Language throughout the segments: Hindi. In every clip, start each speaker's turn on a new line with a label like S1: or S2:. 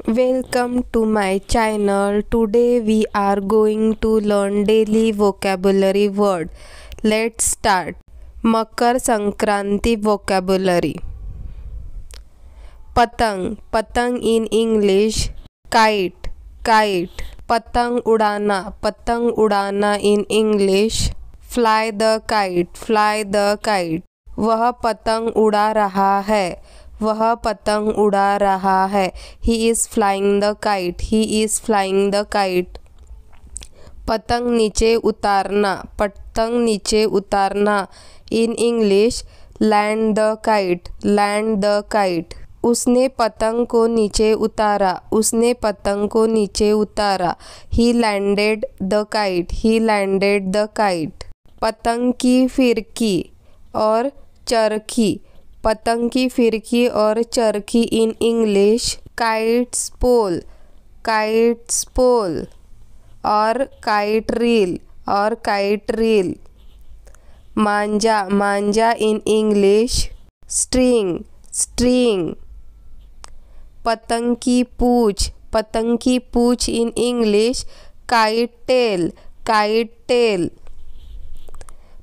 S1: Welcome to my channel. Today we are going to learn daily vocabulary word. Let's start. Makar Sankranti vocabulary. पतंग, पतंग in English. Kite, kite. पतंग उड़ाना in English. Fly the kite, fly the kite. वह पतंग उड़ा रहा है, वह पतंग उड़ा रहा है. He is flying the kite, he is flying the kite. पतंग नीचे उतारना, पतंग नीचे उतारना. In English, land the kite, land the kite. उसने पतंग को नीचे उतारा, उसने पतंग को नीचे उतारा. He landed the kite, he landed the kite. पतंग की फिरकी और चरखी, पतंग की फिरकी और चरखी in English. Kite spool, kite spool. और काइट रील, और काइट रील. मांजा, मांजा इन इंग्लिश. String, string. पतंग की पूंछ, पतंग की पूंछ in English. Kite tail, kite tail.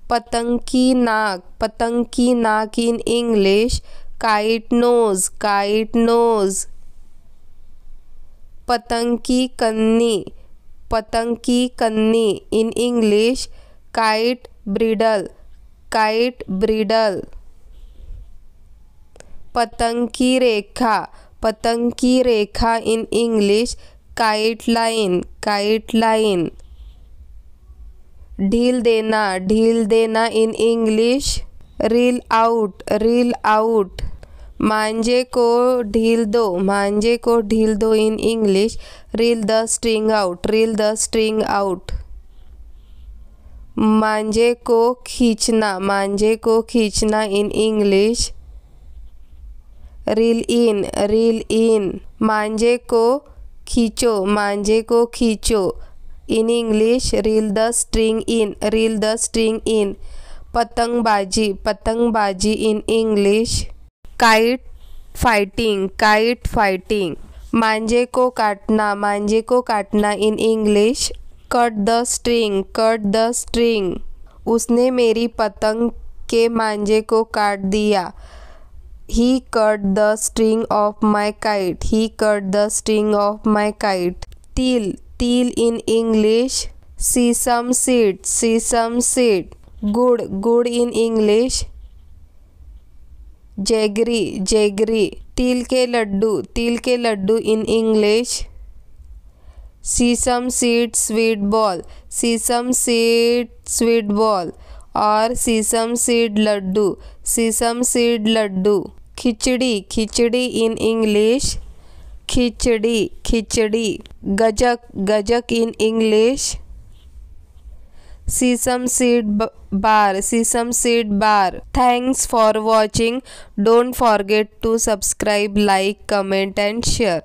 S1: पतंग की नाक, पतंग की नाक in English. Kite nose, kite nose. पतंग की कन्नी, पतंग की कन्नी in English. Kite bridle, kite bridle. पतंग की रेखा, पतंग की रेखा in English. Kite line, kite line. ढील देना, ढील देना in English. Reel out, reel out. मांझे को ढील दो, मांझे को ढील दो in English. Reel the string out, reel the string out. मांझे को खींचना, मांझे को खींचना in English. Reel in, reel in. मांझे को खींचो, मांझे को खींचो. In English, reel the string in, reel the string in. पतंगबाजी, पतंगबाजी in English. Kite fighting, kite fighting. मांझे को काटना, मांझे को काटना in English. Cut the string, cut the string. उसने मेरी पतंग के मांझे को काट दिया. He cut the string of my kite, he cut the string of my kite. तिल, तिल in English. Sesame seed, sesame seed. गुड़, गुड़ in English. Jaggery, jaggery. तिल के लड्डू, तिल के Laddu in English. Sesame seed sweet ball, sesame seed sweet ball. और sesame seed laddu, sesame seed laddu. Khichdi, khichdi in English. Khichdi, khichdi. Gajak, gajak in English. Sesame seed bar, sesame seed bar. Thanks for watching. Don't forget to subscribe, like, comment and share.